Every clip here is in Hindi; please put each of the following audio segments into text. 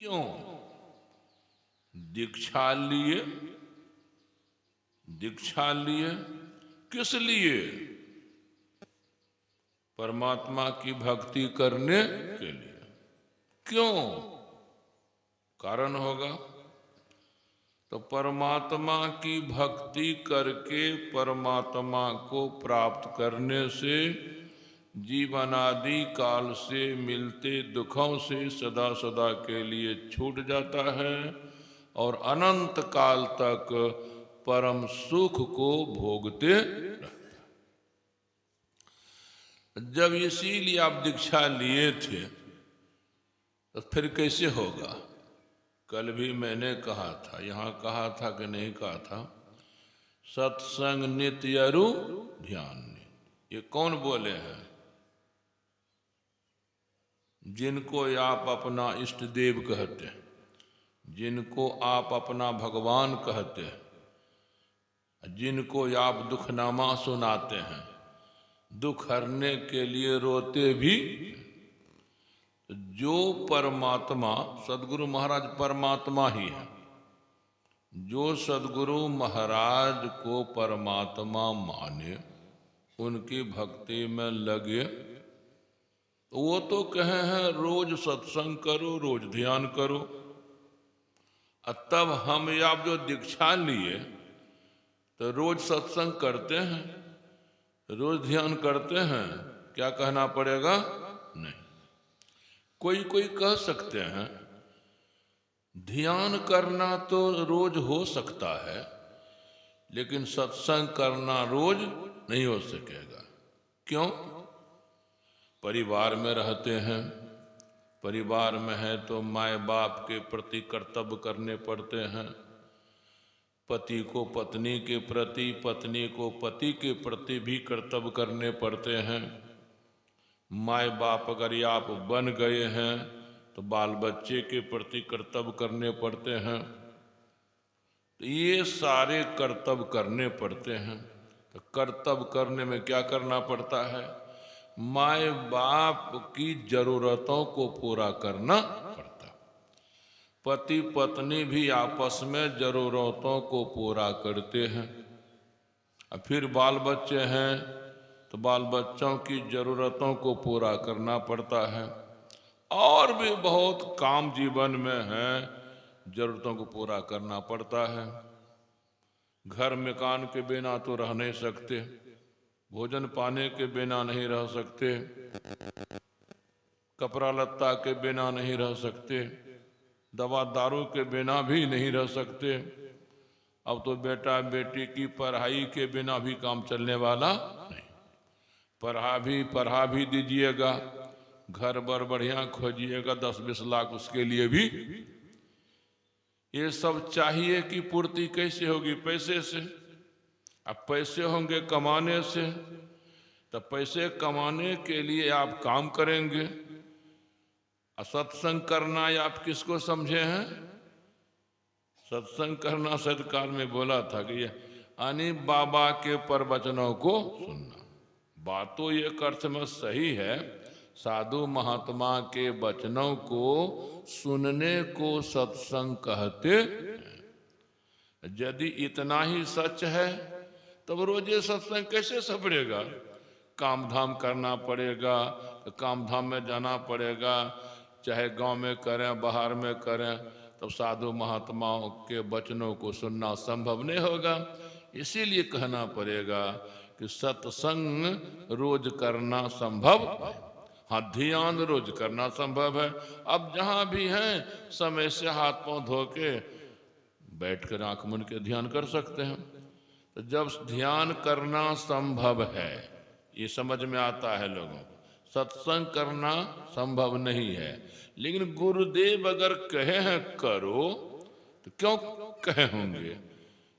क्यों दीक्षा लिए? दीक्षा लिए किस लिए? परमात्मा की भक्ति करने के लिए। क्यों? कारण होगा। तो परमात्मा की भक्ति करके परमात्मा को प्राप्त करने से जीवनादि काल से मिलते दुखों से सदा सदा के लिए छूट जाता है और अनंत काल तक परम सुख को भोगते रहता है। जब इसीलिए आप दीक्षा लिए थे तो फिर कैसे होगा? कल भी मैंने कहा था, यहां कहा था कि नहीं कहा था, सत्संग नित्य अरु ध्यान। ये कौन बोले हैं? जिनको आप अपना इष्ट देव कहते हैं, जिनको आप अपना भगवान कहते हैं, जिनको आप दुखनामा सुनाते हैं, दुख हरने के लिए रोते भी। जो परमात्मा, सदगुरु महाराज परमात्मा ही है, जो सदगुरु महाराज को परमात्मा माने, उनकी भक्ति में लगे, वो तो कहे हैं रोज सत्संग करो, रोज ध्यान करो। तब हम आप जो दीक्षा लिए तो रोज सत्संग करते हैं, रोज ध्यान करते हैं, क्या कहना पड़ेगा? नहीं। कोई कोई कह सकते हैं ध्यान करना तो रोज हो सकता है, लेकिन सत्संग करना रोज नहीं हो सकेगा। क्यों? परिवार में रहते हैं, परिवार में है तो माए बाप के प्रति कर्तव्य करने पड़ते हैं, पति को पत्नी के प्रति, पत्नी को पति के प्रति भी कर्तव्य करने पड़ते हैं। माए बाप अगर आप बन गए हैं तो बाल बच्चे के प्रति कर्तव्य करने पड़ते हैं। तो ये सारे कर्तव्य करने पड़ते हैं। तो कर्तव्य करने में क्या करना पड़ता है? माए बाप की जरूरतों को पूरा करना पड़ता। पति पत्नी भी आपस में जरूरतों को पूरा करते हैं। और फिर बाल बच्चे हैं तो बाल बच्चों की जरूरतों को पूरा करना पड़ता है। और भी बहुत काम जीवन में है, जरूरतों को पूरा करना पड़ता है। घर मकान के बिना तो रह नहीं सकते, भोजन पाने के बिना नहीं रह सकते, कपड़ा लत्ता के बिना नहीं रह सकते, दवा दारू के बिना भी नहीं रह सकते। अब तो बेटा बेटी की पढ़ाई के बिना भी काम चलने वाला नहीं। पढ़ा भी दीजिएगा, घर बर बढ़िया खोजिएगा, 10-20 लाख उसके लिए भी। ये सब चाहिए कि पूर्ति कैसे होगी? पैसे से। अब पैसे होंगे कमाने से, तो पैसे कमाने के लिए आप काम करेंगे। सत्संग करना आप किसको समझे हैं? सत्संग करना सदकाल में बोला था कि यानी बाबा के प्रवचनों को सुनना। बात तो एक अर्थ में सही है, साधु महात्मा के वचनों को सुनने को सत्संग कहते हैं। यदि इतना ही सच है तब रोजे सत्संग कैसे संभरेगा? काम धाम करना पड़ेगा, तो काम धाम में जाना पड़ेगा, चाहे गांव में करें बाहर में करें, तब साधु महात्माओं के वचनों को सुनना संभव नहीं होगा। इसीलिए कहना पड़ेगा कि सत्संग रोज करना संभव है। हाँ, ध्यान रोज करना संभव है। अब जहां भी हैं समय से हाथ पांव धो के बैठकर आंख मूंद के ध्यान कर सकते हैं। तो जब ध्यान करना संभव है, ये समझ में आता है लोगों को, सत्संग करना संभव नहीं है। लेकिन गुरुदेव अगर कहे हैं करो तो क्यों कहे होंगे?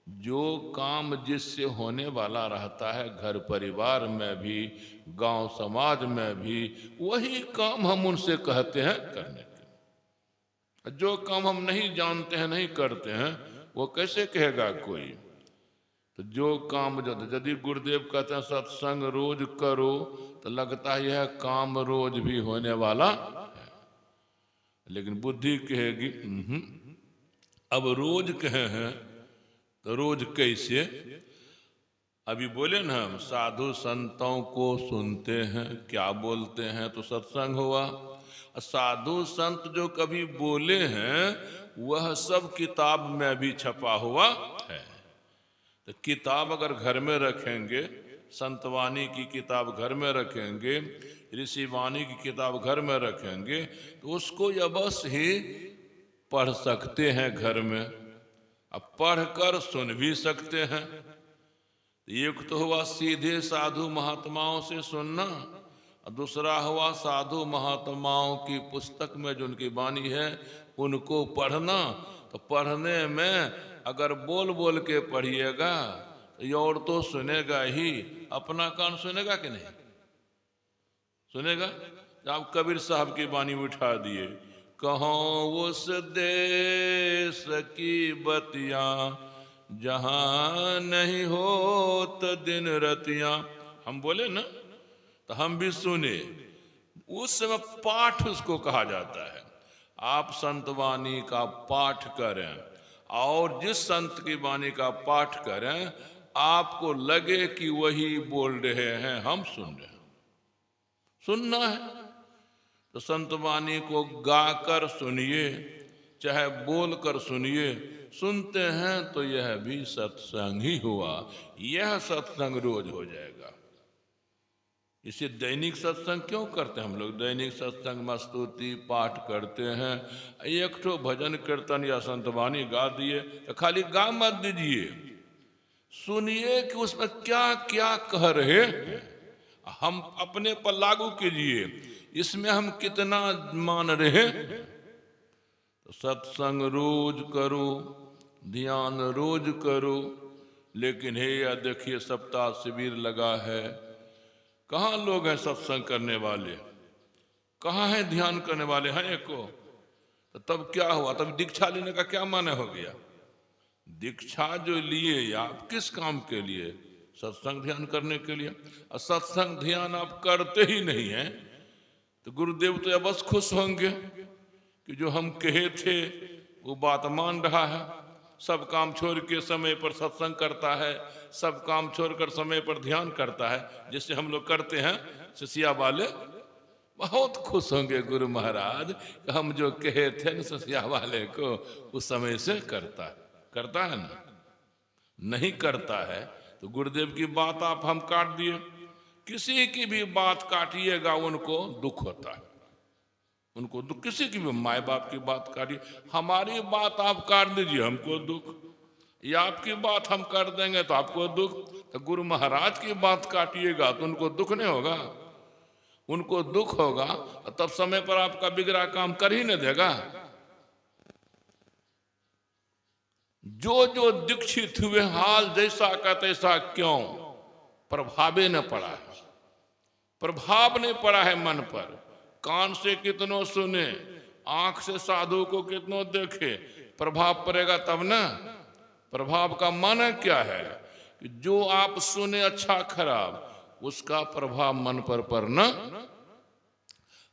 जो काम जिससे होने वाला रहता है, घर परिवार में भी, गांव समाज में भी, वही काम हम उनसे कहते हैं करने के। जो काम हम नहीं जानते हैं, नहीं करते हैं, वो कैसे कहेगा कोई? तो जो काम, यदि गुरुदेव कहते हैं सत्संग रोज करो, तो लगता है यह काम रोज भी होने वाला है। लेकिन बुद्धि कहेगी अब रोज कहे हैं तो रोज कैसे। अभी बोले ना हम साधु संतों को सुनते हैं, क्या बोलते हैं तो सत्संग हुआ। साधु संत जो कभी बोले हैं वह सब किताब में अभी छपा हुआ है। तो किताब अगर घर में रखेंगे, संतवाणी की किताब घर में रखेंगे, ऋषिवाणी की किताब घर में रखेंगे, तो उसको अवश्य ही पढ़ सकते हैं घर में। अब पढ़कर सुन भी सकते हैं। एक तो हुआ सीधे साधु महात्माओं से सुनना, और दूसरा हुआ साधु महात्माओं की पुस्तक में जो उनकी वाणी है उनको पढ़ना। तो पढ़ने में अगर बोल बोल के पढ़िएगा तो और तो सुनेगा ही, अपना कान सुनेगा कि नहीं सुनेगा। आप कबीर साहब की वाणी उठा दिए, कहों उस देश की बतियां जहां नहीं होत दिन रतियां। हम बोले ना तो हम भी सुने, उस समय पाठ उसको कहा जाता है। आप संत वाणी का पाठ करें, और जिस संत की वाणी का पाठ करें आपको लगे कि वही बोल रहे हैं, हम सुन रहे हैं। सुनना है तो संत वाणी को गाकर सुनिए, चाहे बोलकर सुनिए। सुनते हैं तो यह भी सत्संग ही हुआ। यह सत्संग रोज हो जाएगा। इसे दैनिक सत्संग क्यों करते हैं हम लोग? दैनिक सत्संग में स्तुति पाठ करते हैं। एक ठो भजन कीर्तन या संतवाणी गा दिए तो खाली गा मत दीजिए, सुनिए कि उसमें क्या क्या कह रहे हैं, हम अपने पर लागू कीजिए, इसमें हम कितना मान रहे। तो सत्संग रोज करो, ध्यान रोज करो। लेकिन हे या देखिए सप्ताह शिविर लगा है, कहाँ लोग हैं सत्संग करने वाले, कहाँ हैं ध्यान करने वाले हैं एको। तो तब क्या हुआ? तब दीक्षा लेने का क्या माने हो गया? दीक्षा जो लिए आप किस काम के लिए? सत्संग ध्यान करने के लिए। और सत्संग ध्यान आप करते ही नहीं हैं तो गुरुदेव तो बस खुश होंगे कि जो हम कहे थे वो बात मान रहा है। सब काम छोड़ के समय पर सत्संग करता है, सब काम छोड़कर समय पर ध्यान करता है, जिससे हम लोग करते हैं। शिष्या वाले बहुत खुश होंगे गुरु महाराज, हम जो कहे थे न शिष्या वाले को उस समय से करता है ना। नहीं करता है तो गुरुदेव की बात आप हम काट दिए। किसी की भी बात काटिएगा उनको दुख होता है, उनको दुख। किसी की भी माए बाप की बात काटिए, हमारी बात आप काट दीजिए हमको दुख, या आपकी बात हम कर देंगे तो आपको दुख। तो गुरु महाराज की बात काटिएगा तो उनको दुख नहीं होगा? उनको दुख होगा तब समय पर आपका बिगड़ा काम कर ही नहीं देगा। जो जो दीक्षित हुए हाल जैसा का तैसा क्यों, प्रभावे न पड़ा है, प्रभाव नहीं पड़ा है मन पर। कान से कितनों सुने, आंख से साधु को कितनों देखे, प्रभाव पड़ेगा तब ना। प्रभाव का माने क्या है कि जो आप सुने अच्छा खराब उसका प्रभाव मन पर पड़ना।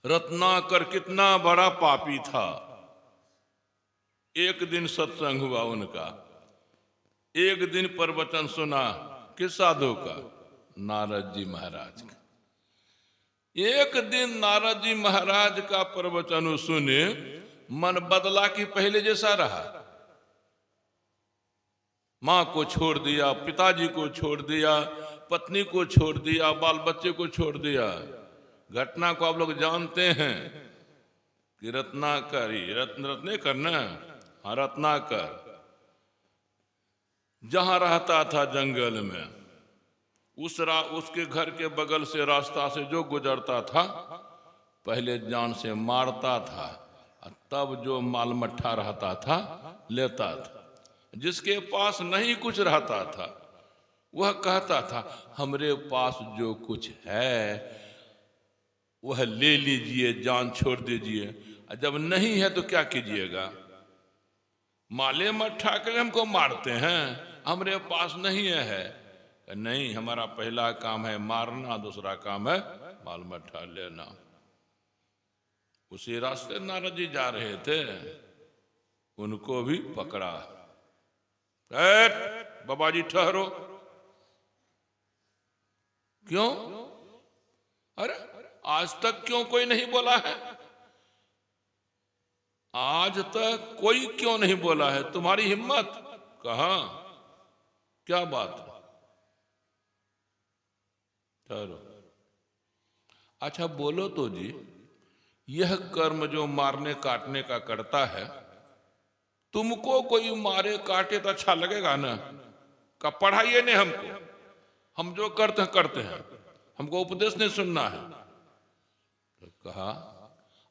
रत्नाकर कितना बड़ा पापी था, एक दिन सत्संग हुआ उनका, एक दिन प्रवचन सुना, किस साधु का? नारद जी महाराज का। एक दिन नारद जी महाराज का प्रवचन सुने, मन बदला कि पहले जैसा रहा। माँ को छोड़ दिया, पिताजी को छोड़ दिया, पत्नी को छोड़ दिया, बाल बच्चे को छोड़ दिया। घटना को आप लोग जानते हैं कि रत्नाकर ही रत्नेकर ना, हाँ रत्नाकर जहां रहता था जंगल में, उसके घर के बगल से रास्ता से जो गुजरता था पहले जान से मारता था, तब जो माल मट्ठा रहता था लेता था। जिसके पास नहीं कुछ रहता था वह कहता था हमरे पास जो कुछ है वह ले लीजिए, जान छोड़ दीजिए। जब नहीं है तो क्या कीजिएगा? माले मट्ठा के हमको मारते हैं, हमरे पास नहीं है। नहीं, हमारा पहला काम है मारना, दूसरा काम है माल मट्ठा लेना। उसी रास्ते नारद जी जा रहे थे, उनको भी पकड़ा। बाबा जी ठहरो। क्यों? अरे आज तक क्यों कोई नहीं बोला है? आज तक कोई क्यों नहीं बोला है? तुम्हारी हिम्मत कहां? क्या बात? ठहरो। अच्छा बोलो तो जी, यह कर्म जो मारने काटने का करता है, तुमको कोई मारे काटे तो अच्छा लगेगा ना? का पढ़ाइए नहीं हमको, हम जो करते हैं, हमको उपदेश नहीं सुनना है। तो कहा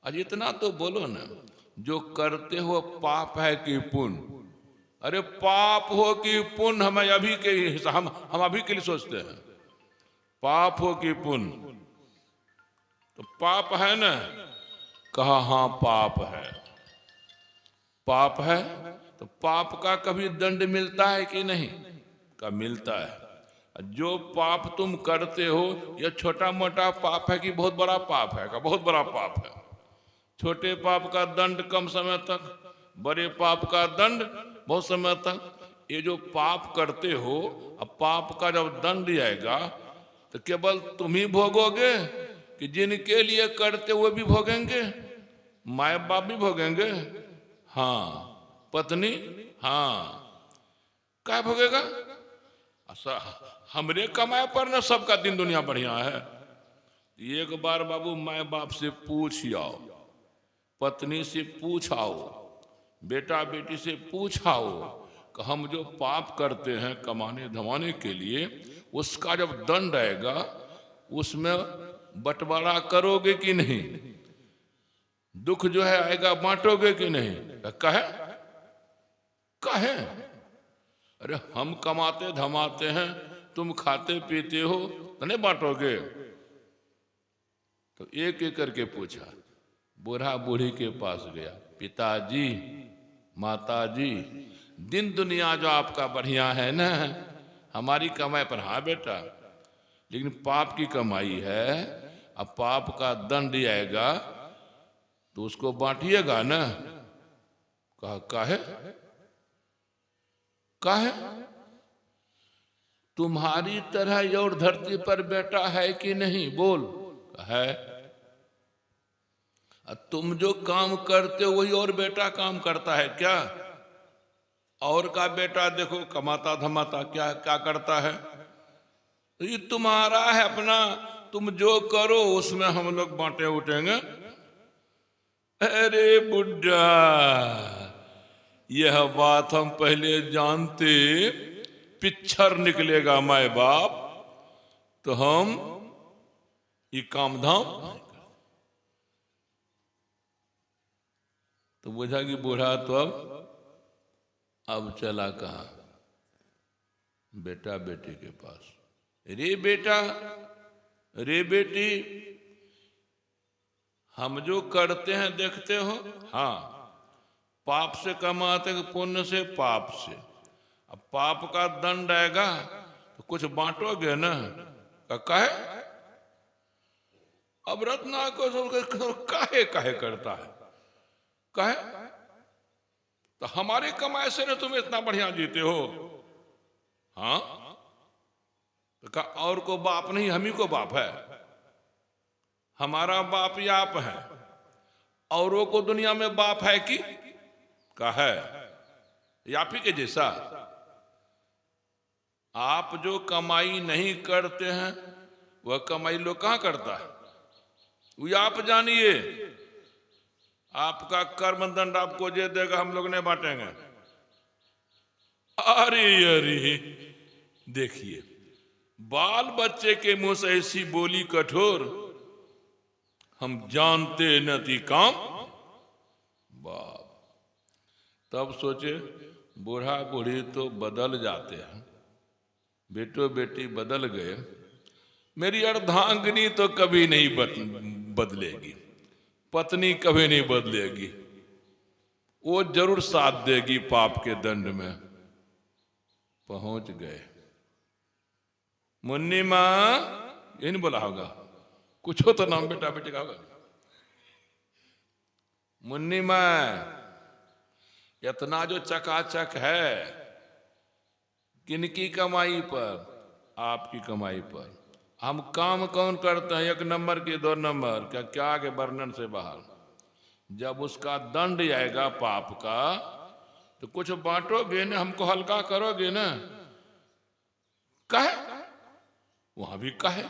आज इतना तो बोलो ना, जो करते हो पाप है कि पुण्य? अरे पाप हो कि पुण्य हमें अभी के हम अभी के लिए सोचते हैं, पाप हो कि पुण्य? तो पाप है ना? कहा हाँ पाप है। पाप है तो पाप का कभी दंड मिलता है कि नहीं? का मिलता है। जो पाप तुम करते हो, यह छोटा मोटा पाप है कि बहुत बड़ा पाप है? का बहुत बड़ा पाप है। छोटे पाप का दंड कम समय तक, बड़े पाप का दंड बहुत समय तक। ये जो पाप करते हो, अब पाप का जब दंड आएगा तो केवल तुम ही भोगोगे कि जिनके लिए करते हुए भी भोगेंगे? माए बाप भी भोगेंगे, हाँ। पत्नी, हाँ। क्या भोगेगा? ऐसा हमरे कमाए पर ना सबका दिन दुनिया बढ़िया है। एक बार बाबू माए बाप से पूछ आओ, पत्नी से पूछाओ, बेटा बेटी से पूछाओ कि हम जो पाप करते हैं कमाने धमाने के लिए, उसका जब दंड आएगा उसमें बंटवारा करोगे कि नहीं? दुख जो है आएगा बांटोगे कि नहीं? कहे कहे अरे हम कमाते धमाते हैं, तुम खाते पीते हो तो नहीं बांटोगे? तो एक एक करके पूछा। बूढ़ा बूढ़ी के पास गया, पिताजी माताजी, दिन दुनिया जो आपका बढ़िया है ना, हमारी कमाई पर? हाँ बेटा, लेकिन पाप की कमाई है, अब पाप का दंड आएगा तो उसको बांटिएगा ना? कहा काहे? काहे? तुम्हारी तरह और धरती पर बेटा है कि नहीं? बोल। है। तुम जो काम करते हो वही और बेटा काम करता है क्या? और का बेटा देखो कमाता धमाता क्या क्या करता है। तो ये तुम्हारा है अपना, तुम जो करो उसमें हम लोग बांटे उठेंगे। अरे बुड्ढा, यह बात हम पहले जानते, पिच्छर निकलेगा माए बाप तो हम ये काम धाम। तो बुझा कि बूढ़ा तो अब चला कहाँ? बेटा बेटी के पास। रे बेटा, रे बेटी, हम जो करते हैं देखते हो, हाँ। पाप से कमाते कि पुण्य से? पाप से। अब पाप का दंड आएगा तो कुछ बांटोगे ना? काहे? अब रत्ना को काहे काहे करता है? काहे? तो हमारे कमाए से ना तुम इतना बढ़िया जीते हो, हाँ। तो और को बाप नहीं, हम ही को बाप है। हमारा बाप ही आप है, औरों को दुनिया में बाप है कि का है? आप ही के जैसा। आप जो कमाई नहीं करते हैं वह कमाई लोग कहां करता है? वो आप जानिए। आपका कर्म दंड आपको जे देगा हम लोग नहीं बांटेंगे। अरे अरे देखिए, बाल बच्चे के मुंह से ऐसी बोली कठोर, हम जानते न थी काम। बाप तब सोचे बूढ़ा बूढ़ी तो बदल जाते हैं, बेटो बेटी बदल गए, मेरी अर्धांगिनी तो कभी नहीं बदलेगी, पत्नी कभी नहीं बदलेगी, वो जरूर साथ देगी पाप के दंड में। पहुंच गए। मुन्नी माँ, ये नहीं बोला होगा, कुछ हो तो नाम बेटा बेटी का होगा। मुन्नी में इतना जो चकाचक है, किनकी कमाई पर? आपकी कमाई पर। हम काम कौन करते हैं? 1 नंबर की 2 नंबर, क्या क्या के वर्णन से बाहर। जब उसका दंड आएगा पाप का, तो कुछ बांटोगे ना, हमको हल्का करोगे ना। कहे वहां भी कहे,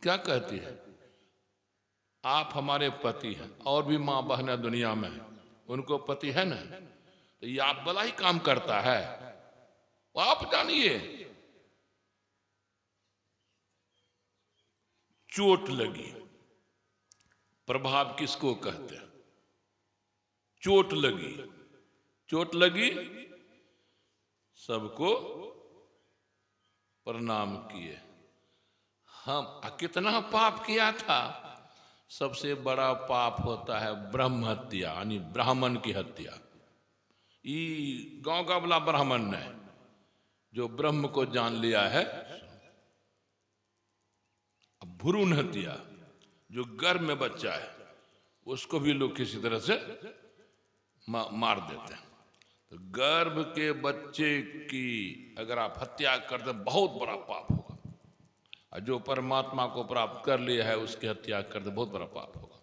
क्या कहती है? आप हमारे पति हैं, और भी माँ बहन दुनिया में है, उनको पति है ना, तो ये आप वाला ही काम करता है, वो आप जानिए। चोट लगी, प्रभाव किसको कहते हैं? चोट लगी, चोट लगी, सबको प्रणाम किए। हम कितना पाप किया था। सबसे बड़ा पाप होता है ब्रह्म हत्या, यानी ब्राह्मण की हत्या। ये गांव का वाला ब्राह्मण ने जो ब्रह्म को जान लिया है। अब भ्रूण हत्या, जो गर्भ में बच्चा है, उसको भी लोग किसी तरह से मार देते हैं। तो गर्भ के बच्चे की अगर आप हत्या कर दे, बहुत बड़ा पाप होगा। और जो परमात्मा को प्राप्त कर लिया है, उसकी हत्या कर दे, बहुत बड़ा पाप होगा।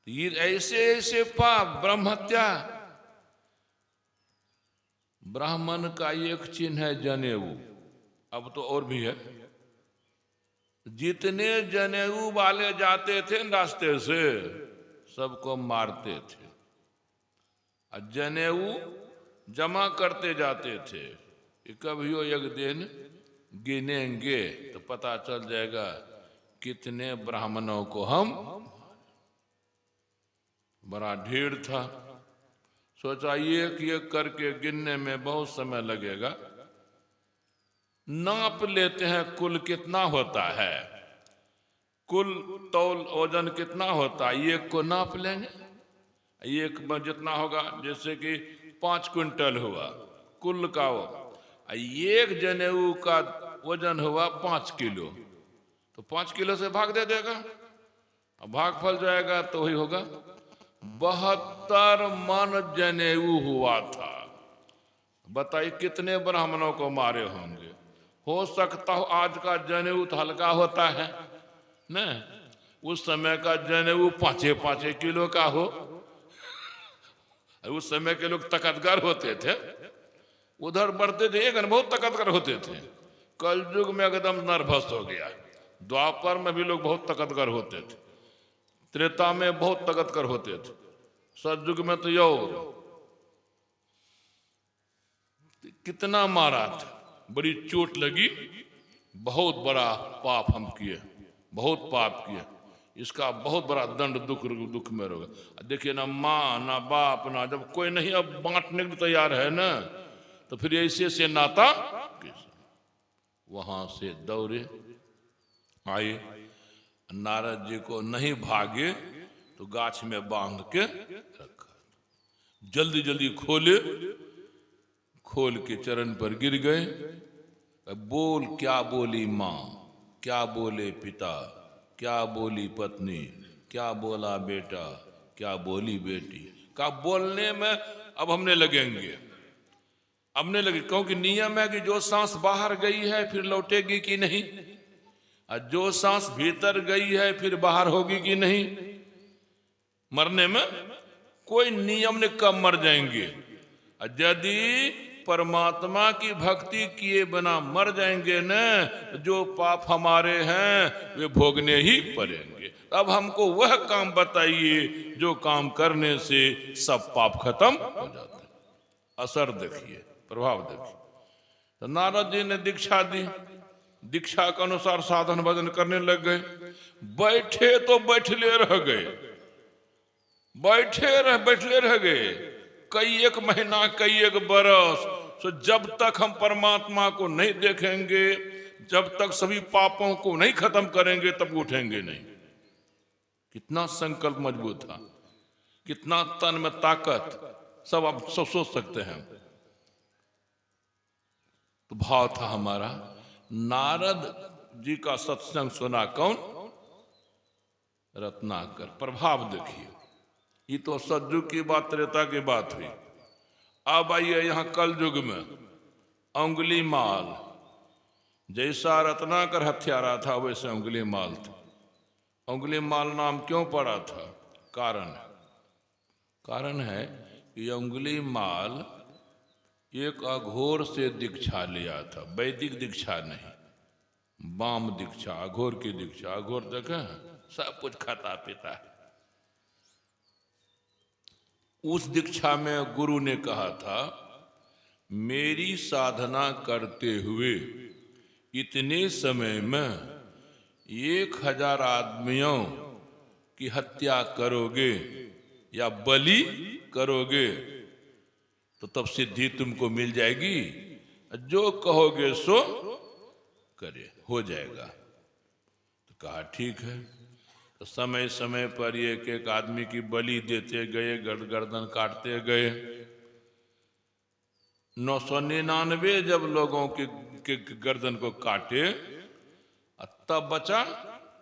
तो ये ऐसे ऐसे पाप, ब्रह्म हत्या। ब्राह्मण का एक चिन्ह है जनेऊ, अब तो और भी है। जितने जनेऊ वाले जाते थे रास्ते से, सबको मारते थे। और जनेऊ जमा करते जाते थे कि कभियो एक दिन गिनेंगे तो पता चल जाएगा कितने ब्राह्मणों को हम। बड़ा ढेर था, सोचा एक करके गिनने में बहुत समय लगेगा। नाप लेते हैं कुल कितना होता है, कुल तौल ओजन कितना होता है, एक को नाप लेंगे। एक में जितना होगा, जैसे कि 5 क्विंटल हुआ कुल का, वो एक जनेऊ का वजन हुआ 5 किलो, तो 5 किलो से भाग दे देगा, अब भाग फल जाएगा तो वही होगा। 72 मन जनेऊ हुआ था। बताइए कितने ब्राह्मणों को मारे होंगे। हो सकता हो आज का जनेऊ तो हल्का होता है न, उस समय का जनेऊ 5-5 किलो का हो। उस समय के लोग ताकतवर होते थे, उधर बढ़ते थे, एक बहुत ताकतवर होते थे। कल युग में एकदम नर्वस हो गया। द्वापर में भी लोग बहुत ताकतवर होते थे, त्रेता में बहुत ताकतवर होते थे, सतयुग में तो यो कितना मारा था, बड़ी चोट लगी। बहुत बड़ा पाप हम किए, बहुत पाप किए, इसका बहुत बड़ा दंड दुख में होगा। देखिए ना माँ ना बाप ना, जब कोई नहीं अब बांटने के तैयार है ना, तो फिर ऐसे से नाता। वहां से दौड़े आए, नारद जी को नहीं भागे तो गाछ में बांध के रखा। जल्दी जल्दी खोले, खोल के चरण पर गिर गए। बोल क्या बोली माँ, क्या बोले पिता, क्या बोली पत्नी, क्या बोला बेटा, क्या बोली बेटी। का बोलने में अब हमने लगेंगे, अब नहीं लगे, क्योंकि नियम है कि जो सांस बाहर गई है फिर लौटेगी कि नहीं, और जो सांस भीतर गई है फिर बाहर होगी कि नहीं। मरने में कोई नियम ने कब मर जाएंगे। यदि परमात्मा की भक्ति किए बिना मर जाएंगे न, जो पाप हमारे हैं वे भोगने ही पड़ेंगे। अब हमको वह काम बताइए जो काम करने से सब पाप खत्म हो जाते हैं। असर देखिए, प्रभाव देखिए। तो नारद जी ने दीक्षा दी, दीक्षा के अनुसार साधन भजन करने लग गए। बैठे तो बैठले रह गए, बैठले रह गए कई एक महीना, कई एक बरस। तो जब तक हम परमात्मा को नहीं देखेंगे, जब तक सभी पापों को नहीं खत्म करेंगे, तब उठेंगे नहीं। कितना संकल्प मजबूत था, कितना तन में ताकत, सब आप सब सोच सकते हैं। तो भाव था हमारा। नारद जी का सत्संग सुना कौन? रत्नाकर, प्रभाव देखिए। ये तो सतयुग की बात, त्रेता की बात हुई। अब आइए यहाँ कल युग में अंगुली माल, जैसा रत्नाकर हत्यारा था वैसे अंगुली माल था। अंगुली माल नाम क्यों पड़ा था? कारण है कि अंगुली माल एक अघोर से दीक्षा लिया था, वैदिक दीक्षा नहीं, वाम दीक्षा, अघोर की दीक्षा। अघोर देखे सब कुछ खाता पीता है। उस दीक्षा में गुरु ने कहा था, मेरी साधना करते हुए इतने समय में 1000 आदमियों की हत्या करोगे या बलि करोगे तो तब सिद्धि तुमको मिल जाएगी। जो कहोगे सो करे, हो जाएगा। तो कहा ठीक है। तो समय समय पर एक एक आदमी की बलि देते गए, गर्दन काटते गए। 999 जब लोगों के गर्दन को काटे, तब बचा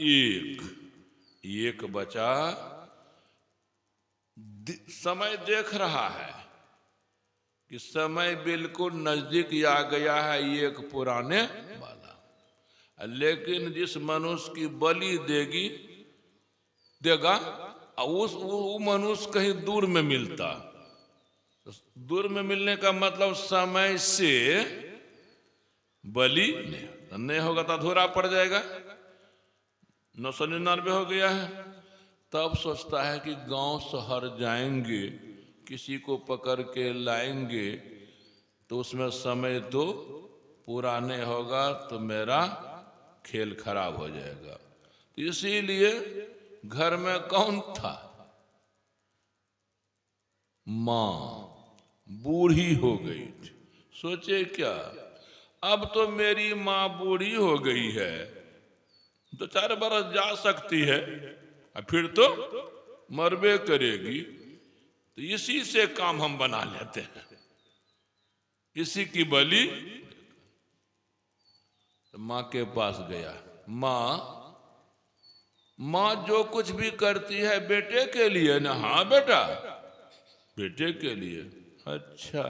एक बचा। समय देख रहा है कि समय बिल्कुल नजदीक आ गया है, एक पुराने वाला। लेकिन जिस मनुष्य की बलि देगा वो मनुष्य कहीं दूर में मिलता। दूर में मिलने का मतलब समय से बलि नहीं होगा तो अधूरा पड़ जाएगा। 999 हो गया है। तब सोचता है कि गांव शहर जाएंगे, किसी को पकड़ के लाएंगे तो उसमें समय तो पूरा नहीं होगा, तो मेरा खेल खराब हो जाएगा। तो इसीलिए घर में कौन था? मां बूढ़ी हो गई थी। सोचे क्या, अब तो मेरी मां बूढ़ी हो गई है, 2-4 बरस जा सकती है, फिर तो मरबे करेगी। तो इसी से काम हम बना लेते हैं, इसी की बलि। तो मां के पास गया। मां जो कुछ भी करती है बेटे के लिए ना। हाँ बेटा, बेटे के लिए। अच्छा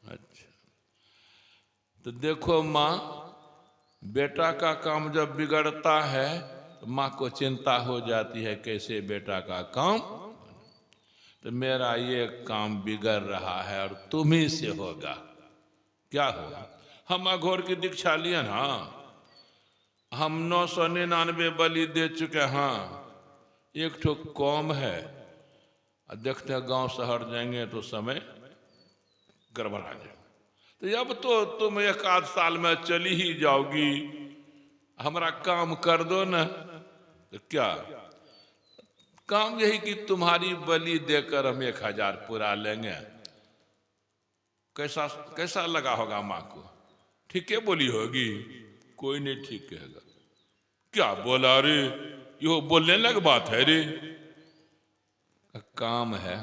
अच्छा। तो देखो मां, बेटा का काम जब बिगड़ता है तो मां को चिंता हो जाती है कैसे बेटा का काम। तो मेरा ये काम बिगड़ रहा है और तुम ही से होगा। क्या होगा? हम अघोर की दीक्षा लिए ना, हम 999 बलि दे चुके। हाँ, एक ठो कौम है। देखते हैं गांव शहर जाएंगे तो समय गड़बड़ा जाए। तो अब तो तुम 1 आध साल में चली ही जाओगी, हमारा काम कर दो ना। तो क्या काम? यही कि तुम्हारी बलि देकर हम 1000 पूरा लेंगे। कैसा कैसा लगा होगा माँ को? ठीक है बोली होगी? कोई नहीं ठीक कहेगा। क्या बोला रे, यो बोलने लग बात है रे। काम है।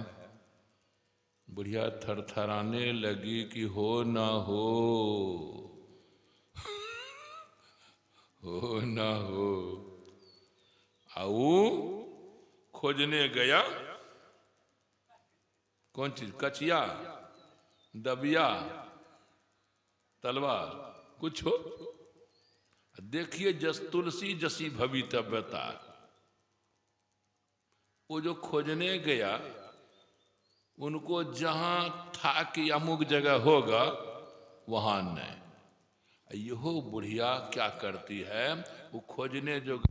बुढ़िया थरथराने लगी कि हो ना हो, हो ना हो। आओ खोजने गया। कौन चीज? कचिया, दबिया, तलवार, कुछ हो। देखिए जस तुलसी जसी भवितव्यता। वो जो खोजने गया, उनको जहां था कि अमुक जगह होगा वहां नहीं। यहो बुढ़िया क्या करती है, वो खोजने जो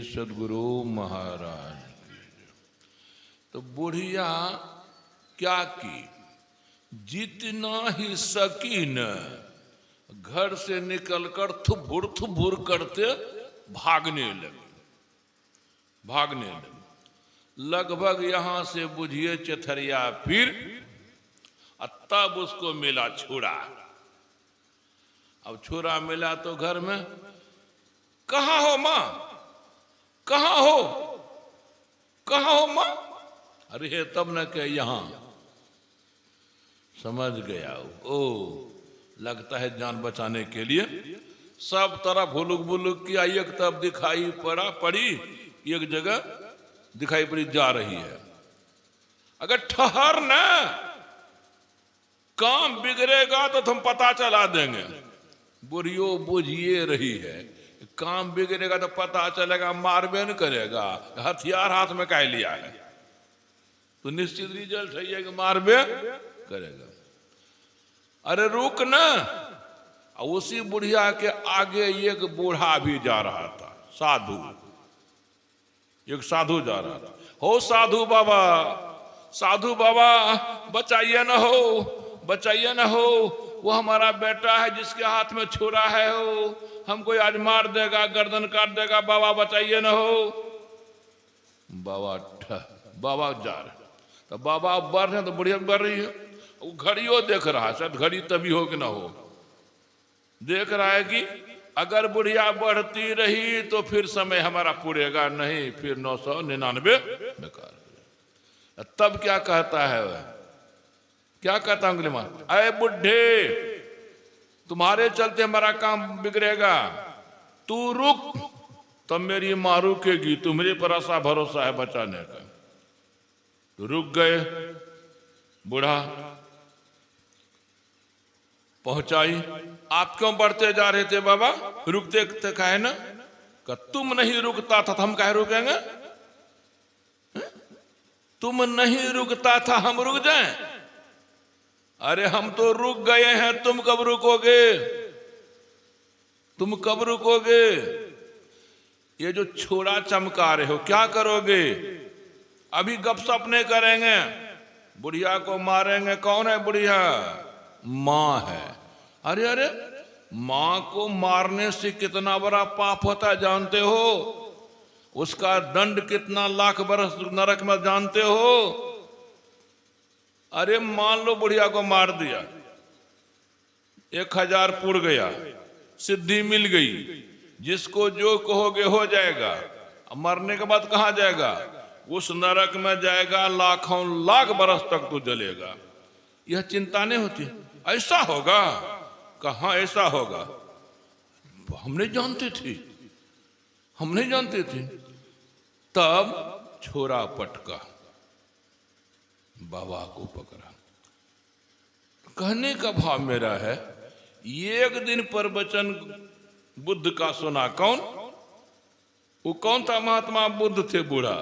सदगुरु महाराज। तो बुढ़िया क्या की, जितना ही सकी न घर से निकलकर थुबुर करते भागने लगी। लगभग यहां से बुझिए चथरिया पीर। तब उसको मिला छुरा। अब छुरा मिला तो घर में, कहाँ हो मां, कहाँ हो, कहाँ हो मां? अरे तब न के यहां। समझ गया। ओ, लगता है जान बचाने के लिए सब तरफ हुलुक बुलुक किया, एक तरफ दिखाई पड़ी, एक जगह दिखाई पड़ी जा रही है। अगर ठहर ना, काम बिगड़ेगा तो तुम पता चला देंगे। बुढ़ियो बुझिए रही है, काम बिगड़ेगा तो पता चलेगा, मारबे न करेगा, हथियार हाथ में कह लिया है तो निश्चित रिजल्ट है कि मारबे करेगा। अरे रुक ना। उसी बुढ़िया के आगे एक बूढ़ा भी जा रहा था, साधु, एक साधु जा रहा था। हो साधु बाबा, साधु बाबा बचाइए ना हो, बचाइए ना हो, वो हमारा बेटा है जिसके हाथ में छुरा है, हो हमको आज मार देगा, गर्दन काट देगा, बाबा बचाइए ना हो। बाबा जा रहे, तो बाबा बढ़ रहे हैं तो बुढ़िया बढ़ रही है। वो घड़ियों देख रहा है, शायद घड़ी तभी हो कि ना हो, देख रहा है कि अगर बुढ़िया बढ़ती रही तो फिर समय हमारा पूरेगा नहीं, फिर 999 बेकार। तब क्या कहता है वह, क्या कहता है अंगुली मार, अरे बुढ़े तुम्हारे चलते हमारा काम बिगड़ेगा, तू रुक तब मेरी मां रुकेगी, तुम्हारे पर ऐसा भरोसा है बचाने का। तो रुक गए, बूढ़ा पहुंचाई। आप क्यों बढ़ते जा रहे थे बाबा, रुकते कहे ना, कि तुम नहीं रुकता था तो हम कहे रुकेंगे, तुम नहीं रुकता था हम रुक जाएं? अरे हम तो रुक गए हैं, तुम कब रुकोगे, तुम कब रुकोगे? ये जो छोड़ा चमका रहे हो क्या करोगे? अभी गपशप नहीं करेंगे, बुढ़िया को मारेंगे। कौन है बुढ़िया? मां है। अरे अरे, मां को मारने से कितना बड़ा पाप होता है जानते हो? उसका दंड कितना लाख बरस नरक में जानते हो? अरे मान लो बुढ़िया को मार दिया, 1000 पुर गया, सिद्धि मिल गई, जिसको जो कहोगे हो जाएगा। मरने के बाद कहां जाएगा? उस नरक में जाएगा, लाखों लाख बरस तक तो जलेगा। यह चिंता नहीं होती, ऐसा होगा, कहां ऐसा होगा, हम नहीं जानते थे, हम नहीं जानते थे। तब छोरा पटका, बाबा को पकड़ा। कहने का भाव मेरा है, एक दिन प्रवचन बुद्ध का सुना। कौन? वो कौन था? महात्मा बुद्ध थे, बूढ़ा।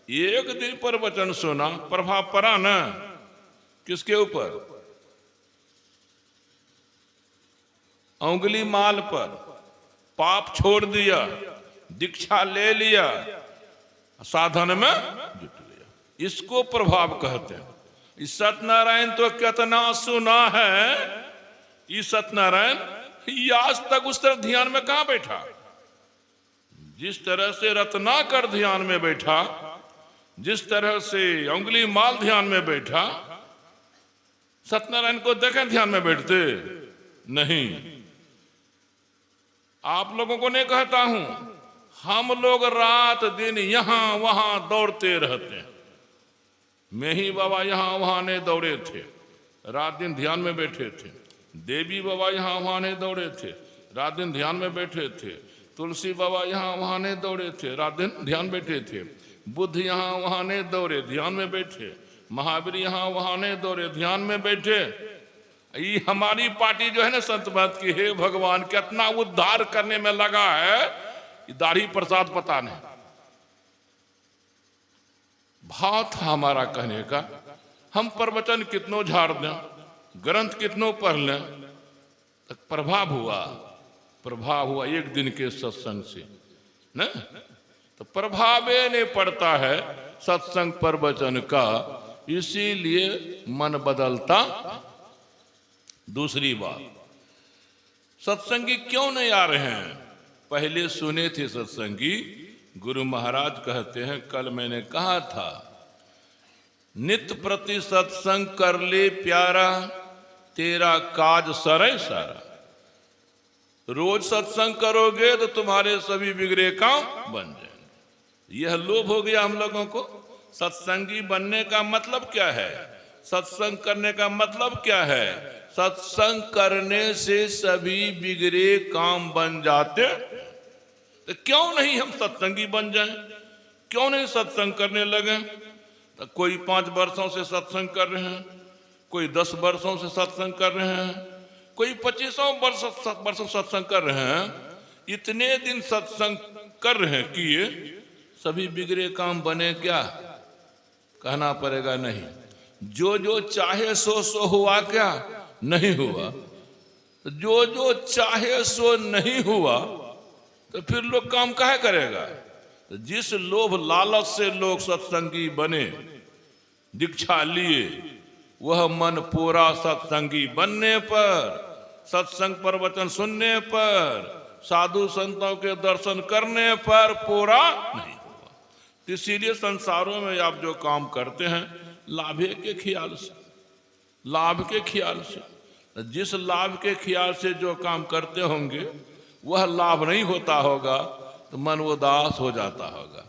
एक दिन प्रवचन सुना, प्रभाव पड़ा ना किसके ऊपर? उंगली माल पर। पाप छोड़ दिया, दीक्षा ले लिया, साधन में जुट गया। इसको प्रभाव कहते हैं। इस सत्यनारायण तो कितना सुना है, इस सत्यनारायण ये आज तक उस तरह ध्यान में कहां बैठा? जिस तरह से रत्नाकर ध्यान में बैठा, जिस तरह से उंगली माल ध्यान में बैठा, सत्यनारायण को देखें ध्यान में बैठते नहीं। आप लोगों को नहीं कहता हूं, हम लोग रात दिन यहां वहां दौड़ते रहते हैं। मैं ही बाबा यहां वहां नहीं दौड़े थे, रात दिन ध्यान में बैठे थे। देवी बाबा यहां वहां नहीं दौड़े थे, रात दिन ध्यान में बैठे थे। तुलसी बाबा यहां वहां नहीं दौड़े थे, रात दिन ध्यान बैठे थे। बुद्ध यहां वहां नहीं दौड़े, ध्यान में बैठे। महावीर यहां वहां नहीं दौड़े, ध्यान में बैठे। ये हमारी पार्टी जो है ना संत महत की, हे भगवान कितना उद्धार करने में लगा है, दाढ़ी प्रसाद पता नहीं। भाव था हमारा कहने का, हम प्रवचन कितनों झाड़ दें, ग्रंथ कितनों पढ़ लें, तक प्रभाव हुआ, प्रभाव हुआ एक दिन के सत्संग से न, तो प्रभाव नहीं पड़ता है सत्संग प्रवचन का, इसीलिए मन बदलता। दूसरी बात, सत्संगी क्यों नहीं आ रहे हैं? पहले सुने थे सत्संगी, गुरु महाराज कहते हैं, कल मैंने कहा था, नित्य प्रति सत्संग कर ले प्यारा, तेरा काज सरे सारा। रोज सत्संग करोगे तो तुम्हारे सभी बिगड़े काम बन जाएंगे। यह लोभ हो गया हम लोगों को। सत्संगी बनने का मतलब क्या है? सत्संग करने का मतलब क्या है? सत्संग करने से सभी बिगड़े काम बन जाते। तो क्यों नहीं हम सत्संगी बन जाएं? क्यों नहीं सत्संग करने लगे? तो कोई 5 वर्षों से सत्संग कर रहे हैं, कोई 10 वर्षों से सत्संग कर रहे हैं, कोई 25 वर्षों सत्संग कर रहे हैं। इतने दिन सत्संग कर रहे हैं कि ये सभी बिगड़े काम बने क्या? कहना पड़ेगा नहीं। जो जो चाहे सो सो हुआ क्या? नहीं हुआ। जो जो चाहे सो नहीं हुआ तो फिर लोग काम काहे करेगा? तो जिस लोभ लालच से लोग सत्संगी बने, दीक्षा लिए, वह मन पूरा सत्संगी बनने पर, सत्संग प्रवचन सुनने पर, साधु संतों के दर्शन करने पर पूरा नहीं हुआ। इसीलिए संसारों में आप जो काम करते हैं लाभे के ख्याल से, लाभ के ख्याल से, जिस लाभ के ख्याल से जो काम करते होंगे वह लाभ नहीं होता होगा तो मन उदास हो जाता होगा,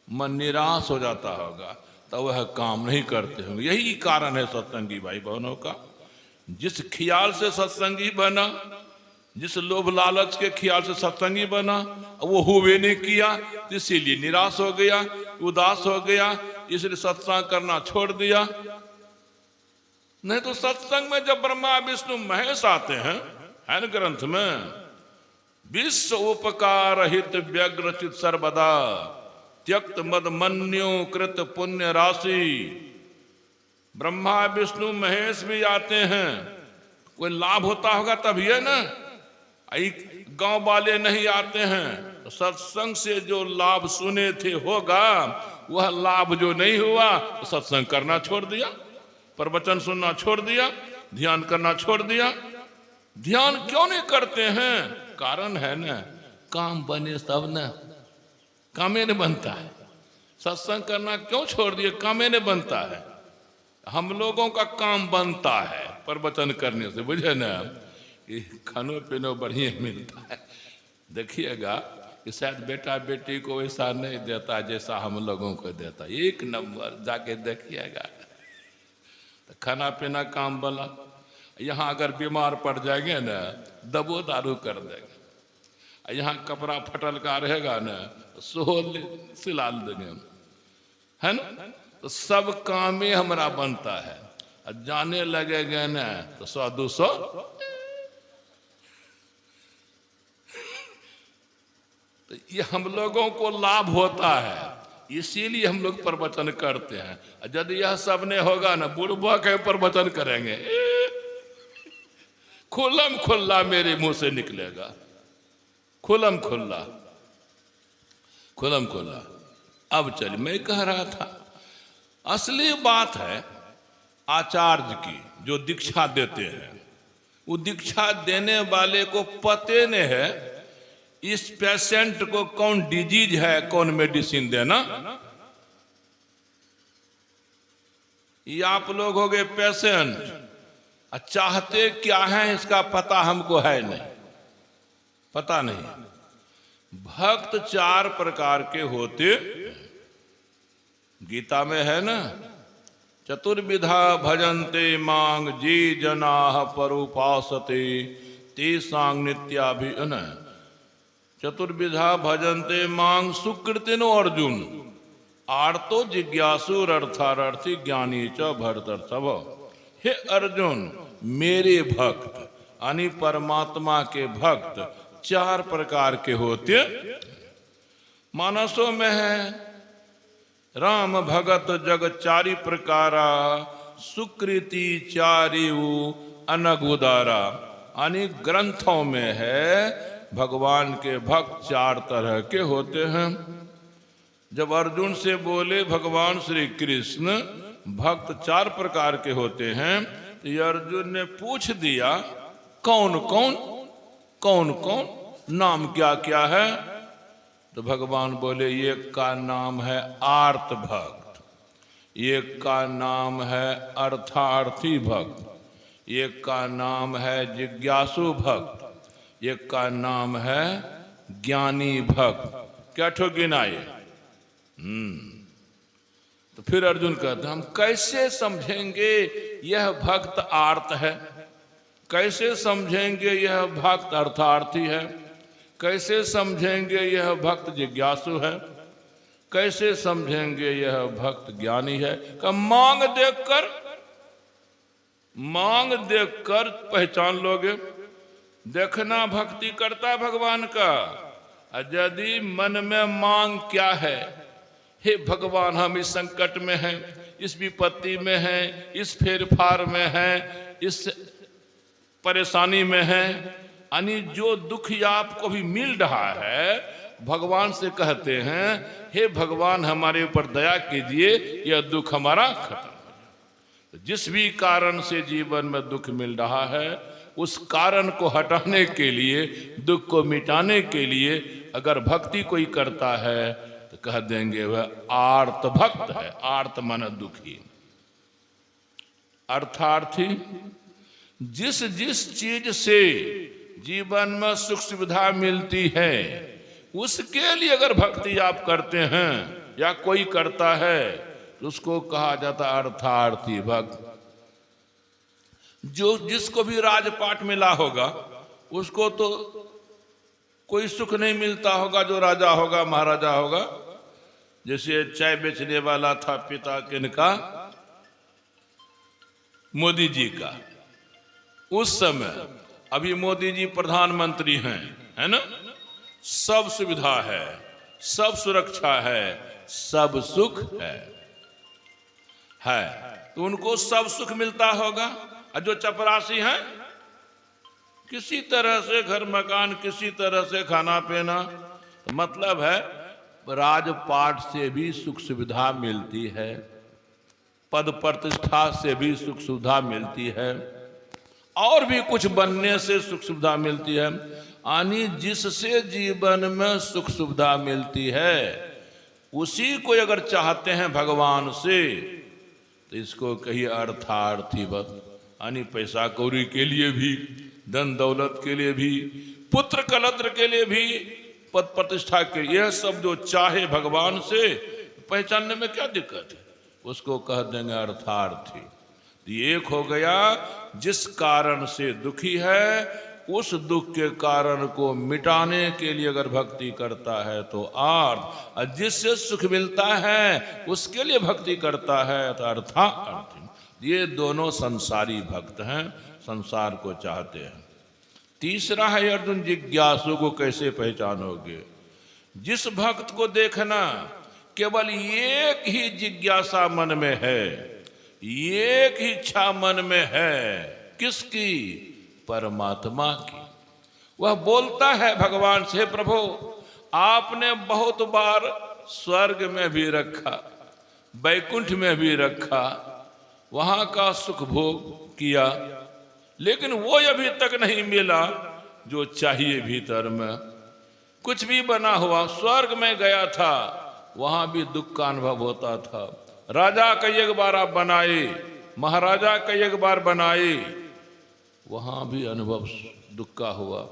मन निराश हो जाता होगा, तो वह काम नहीं करते होंगे। यही कारण है सत्संगी भाई बहनों का। जिस ख्याल से सत्संगी बना, जिस लोभ लालच के ख्याल से सत्संगी बना, वो हुए नहीं किया, इसीलिए निराश हो गया, उदास हो गया, इसलिए सत्संग करना छोड़ दिया। नहीं तो सत्संग में जब ब्रह्मा विष्णु महेश आते हैं, है न ग्रंथ में, विश्व उपकार हित व्यग्रचित सर्वदा त्यक्त मद मन्यो कृत पुण्य राशि। ब्रह्मा विष्णु महेश भी आते हैं, कोई लाभ होता होगा तभी है ना। गांव वाले नहीं आते हैं तो सत्संग से जो लाभ सुने थे होगा, वह लाभ जो नहीं हुआ तो सत्संग करना छोड़ दिया, प्रवचन सुनना छोड़ दिया, ध्यान करना छोड़ दिया। ध्यान क्यों नहीं करते हैं? कारण है ना, काम बने सब ना, कामे नहीं बनता है। सत्संग करना क्यों छोड़ दिए? कामे नहीं बनता है। हम लोगों का काम बनता है प्रवचन करने से, बुझे ना, कि खानो पीनो बढ़िया मिलता है। देखिएगा कि शायद बेटा बेटी को वैसा नहीं देता जैसा हम लोगों को देता। 1 नंबर जाके देखिएगा, तो खाना पीना काम बना। यहाँ अगर बीमार पड़ जाएंगे ना, दबो दारू कर देंगे। यहाँ कपड़ा फटल का रहेगा ना, सोल सिला देंगे, है ना। तो सब काम ही हमारा बनता है। जाने लगेगा ना तो 100-200 तो ये हम लोगों को लाभ होता है, इसीलिए हम लोग प्रवचन करते हैं। यदि यह सब ने होगा ना, बुढ़बा के प्रवचन करेंगे, खुल्लम खुल्ला मेरे मुंह से निकलेगा, खुल्लम खुल्ला, खुल्लम खुल्ला। अब चलिए, मैं कह रहा था असली बात है आचार्य की जो दीक्षा देते हैं, वो दीक्षा देने वाले को पते नहीं है इस पेशेंट को कौन डिजीज है, कौन मेडिसिन देना। ये आप लोग हो गए पेशेंट, चाहते क्या है इसका पता हमको है नहीं, पता नहीं। भक्त 4 प्रकार के होते, गीता में है ना, चतुर्विधा भजन्ते मांग जी जनाः परुपासते तेषां नित्याभिन। चतुर्विधा भजन्ते मांग सुकृतिनो अर्जुन आर्तो जिज्ञासु अर्थार्थी ज्ञानी च भरतर्षभ। हे अर्जुन, मेरे भक्त यानी परमात्मा के भक्त 4 प्रकार के होते। मानसों में है राम भगत जग 4 प्रकारा सुकृति 4 अनगुदारा। यानी ग्रंथों में है भगवान के भक्त 4 तरह के होते हैं। जब अर्जुन से बोले भगवान श्री कृष्ण भक्त 4 प्रकार के होते हैं, तो ये अर्जुन ने पूछ दिया कौन कौन, कौन कौन, नाम क्या क्या है। तो भगवान बोले एक का नाम है आर्त भक्त, एक का नाम है अर्थार्थी भक्त, एक का नाम है जिज्ञासु भक्त, एक का नाम है ज्ञानी भक्त। क्या ठो गिनाए? तो फिर अर्जुन कहते हम कैसे समझेंगे यह भक्त आर्त है, कैसे समझेंगे यह भक्त अर्थार्थी है, कैसे समझेंगे यह भक्त जिज्ञासु है, कैसे समझेंगे यह भक्त ज्ञानी है। का मांग देखकर पहचान लोगे। देखना भक्ति करता है भगवान का। यदि मन में मांग क्या है, हे भगवान हम इस संकट में हैं, इस विपत्ति में हैं, इस फेरफार में हैं, इस परेशानी में हैं, यानी जो दुख आपको भी मिल रहा है, भगवान से कहते हैं हे भगवान हमारे ऊपर दया कीजिए, यह दुख हमारा खत्म हो जाए। जिस भी कारण से जीवन में दुख मिल रहा है, उस कारण को हटाने के लिए, दुख को मिटाने के लिए अगर भक्ति कोई करता है तो कह देंगे वह आर्त भक्त है। आर्त मन दुखी, अर्थार्थी। जिस जिस चीज से जीवन में सुख सुविधा मिलती है, उसके लिए अगर भक्ति आप करते हैं या कोई करता है तो उसको कहा जाता अर्थार्थी भक्त। जो जिसको भी राजपाट मिला होगा उसको तो कोई सुख नहीं मिलता होगा, जो राजा होगा महाराजा होगा। जैसे चाय बेचने वाला था पिता किनका, मोदी जी का। उस समय, अभी मोदी जी प्रधानमंत्री हैं, है ना, सब सुविधा है, सब सुरक्षा है, सब सुख है, तो उनको सब सुख मिलता होगा। और जो चपरासी हैं, किसी तरह से घर मकान, किसी तरह से खाना पीना, तो मतलब है राजपाट से भी सुख सुविधा मिलती है, पद प्रतिष्ठा से भी सुख सुविधा मिलती है, और भी कुछ बनने से सुख सुविधा मिलती है। यानी जिससे जीवन में सुख सुविधा मिलती है, उसी को अगर चाहते हैं भगवान से, तो इसको कहिए अर्थार्थी भक्त। यानी पैसा कौड़ी के लिए भी, धन दौलत के लिए भी, पुत्र कलत्र के लिए भी, पद प्रतिष्ठा के लिए, यह सब जो चाहे भगवान से, पहचानने में क्या दिक्कत है, उसको कह देंगे अर्थार्थी। एक हो गया जिस कारण से दुखी है, उस दुख के कारण को मिटाने के लिए अगर भक्ति करता है तो आर्थ, और जिससे सुख मिलता है उसके लिए भक्ति करता है तो अर्थार्थी। ये दोनों संसारी भक्त हैं, संसार को चाहते हैं। तीसरा है अर्जुन, जिज्ञासु को कैसे पहचानोगे। जिस भक्त को देखना केवल एक ही जिज्ञासा मन में है, एक ही इच्छा मन में है, किसकी, परमात्मा की। वह बोलता है भगवान से, प्रभु आपने बहुत बार स्वर्ग में भी रखा, वैकुंठ में भी रखा, वहां का सुख भोग किया, लेकिन वो अभी तक नहीं मिला जो चाहिए भीतर में। कुछ भी बना हुआ, स्वर्ग में गया था, वहां भी दुख का अनुभव होता था। राजा कई एक बार आप बनाए, महाराजा कई एक बार बनाए, वहां भी अनुभव दुख का हुआ।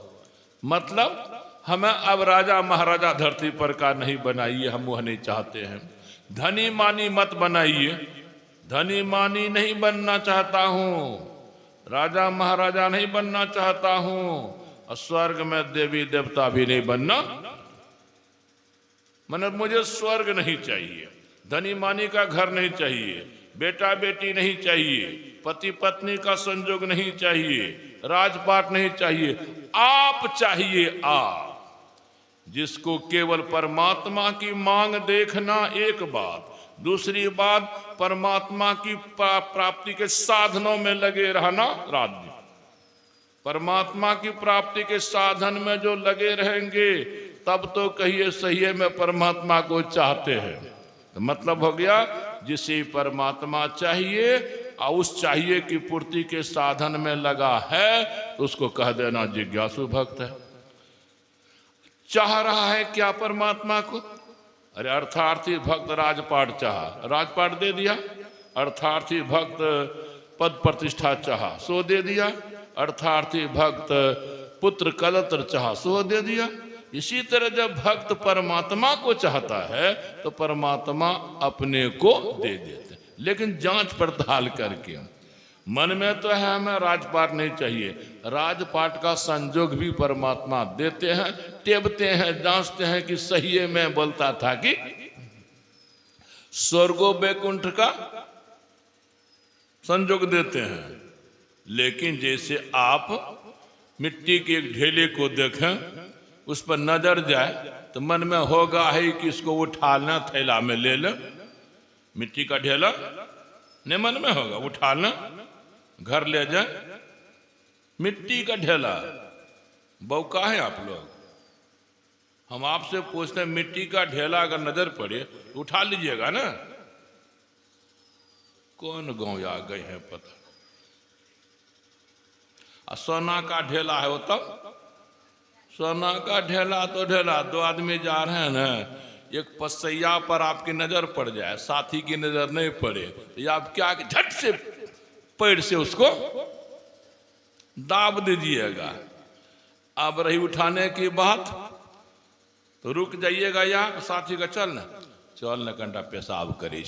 मतलब हमें अब राजा महाराजा धरती पर का नहीं बनाइए, हम वह नहीं चाहते हैं। धनी मानी मत बनाइए, धनी मानी नहीं बनना चाहता हूं, राजा महाराजा नहीं बनना चाहता हूं, और स्वर्ग में देवी देवता भी नहीं बनना। मतलब मुझे स्वर्ग नहीं चाहिए, धनी मानी का घर नहीं चाहिए, बेटा बेटी नहीं चाहिए, पति पत्नी का संजोग नहीं चाहिए, राजपाट नहीं चाहिए, आप चाहिए आप। जिसको केवल परमात्मा की मांग देखना एक बात, दूसरी बात परमात्मा की प्राप्ति के साधनों में लगे रहना राज्य। परमात्मा की प्राप्ति के साधन में जो लगे रहेंगे, तब तो कहिए सही में परमात्मा को चाहते हैं। तो मतलब हो गया जिसे परमात्मा चाहिए और उस चाहिए की पूर्ति के साधन में लगा है, तो उसको कह देना जिज्ञासु भक्त है। चाह रहा है क्या परमात्मा को? अरे अर्थार्थी भक्त राजपाट चाहा, राजपाट दे दिया। अर्थार्थी भक्त पद प्रतिष्ठा चाहा, सो दे दिया। अर्थार्थी भक्त पुत्र कलत्र चाहा, सो दे दिया। इसी तरह जब भक्त परमात्मा को चाहता है तो परमात्मा अपने को दे देते हैं, लेकिन जांच पड़ताल करके। मन में तो है हमें राजपाट नहीं चाहिए, राजपाट का संजोग भी परमात्मा देते हैं, टेबते हैं, जांचते हैं कि सही है। मैं बोलता था कि स्वर्गो बैकुंठ का संजोग देते हैं, लेकिन जैसे आप मिट्टी के एक ढेले को देखें, उस पर नजर जाए तो मन में होगा ही कि इसको उठाना, थैला में ले ले। मिट्टी का ढेला नहीं मन में होगा, उठाना घर ले जाए। मिट्टी का ढेला बौका है आप लोग। हम आपसे पूछते हैं, मिट्टी का ढेला अगर नजर पड़े तो उठा लीजिएगा ना? कौन गांव आ गए हैं पता। सोना का ढेला है वो, तब सोना का ढेला तो ढेला, दो आदमी जा रहे हैं ना, एक पसैया पर आपकी नजर पड़ जाए, साथी की नजर नहीं पड़े तो आप क्या झट से पैर से उसको दाब दीजिएगा। अब रही उठाने की बात तो रुक जाइएगा, या साथी का चल न घंटा पेशाब करे,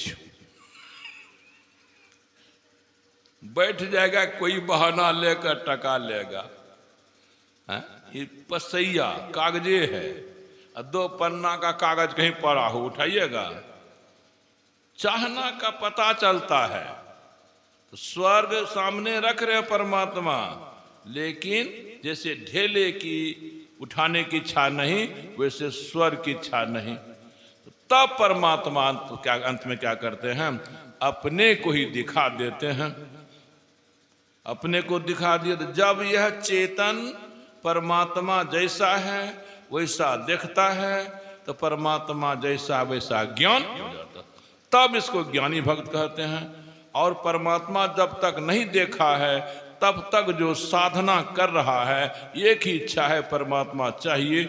बैठ जाएगा, कोई बहाना लेकर टका लेगा। ये पसैया कागजे है, दो पन्ना का कागज कहीं पड़ा हो उठाइएगा। चाहना का पता चलता है। तो स्वर्ग सामने रख रहे परमात्मा, लेकिन जैसे ढेले की उठाने की इच्छा नहीं, वैसे स्वर्ग की इच्छा नहीं। तो तब परमात्मा तो क्या अंत में क्या करते हैं, अपने को ही दिखा देते हैं। अपने को दिखा दिया तो जब यह चेतन परमात्मा जैसा है वैसा देखता है तो परमात्मा जैसा वैसा ज्ञान हो जाता, तब इसको ज्ञानी भक्त कहते हैं। और परमात्मा जब तक नहीं देखा है तब तक जो साधना कर रहा है, एक ही इच्छा है परमात्मा चाहिए,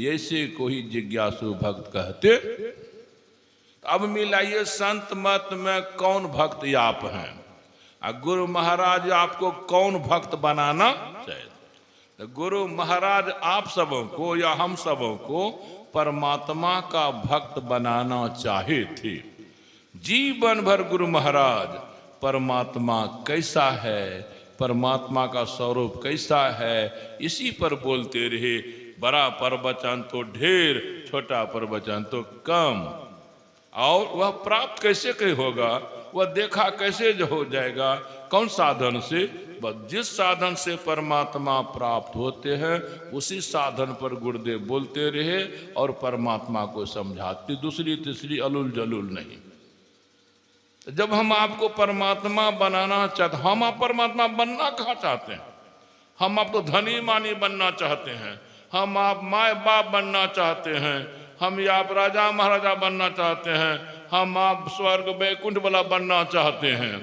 ऐसे को ही जिज्ञासु भक्त कहते। अब मिलाइए संत मत में कौन भक्त आप हैं, गुरु महाराज आपको कौन भक्त बनाना चाहिए। तो गुरु महाराज आप सबों को या हम सबों को परमात्मा का भक्त बनाना चाहे थे। जीवन भर गुरु महाराज परमात्मा कैसा है, परमात्मा का स्वरूप कैसा है, इसी पर बोलते रहे। बड़ा प्रवचन तो ढेर, छोटा प्रवचन तो कम। और वह प्राप्त कैसे होगा, वह देखा कैसे जो हो जाएगा, कौन साधन से? बस जिस साधन से परमात्मा प्राप्त होते हैं उसी साधन पर गुरुदेव बोलते रहे और परमात्मा को समझाते, दूसरी तीसरी अलुल जलुल नहीं। जब हम आपको परमात्मा बनाना चाहते, हम आप परमात्मा बनना कहाँ चाहते हैं? हम आप तो धनी मानी बनना चाहते हैं, हम आप माए बाप बनना चाहते हैं, हम या आप राजा महाराजा बनना चाहते हैं, हम आप स्वर्ग बैकुंठ वाला बनना चाहते हैं।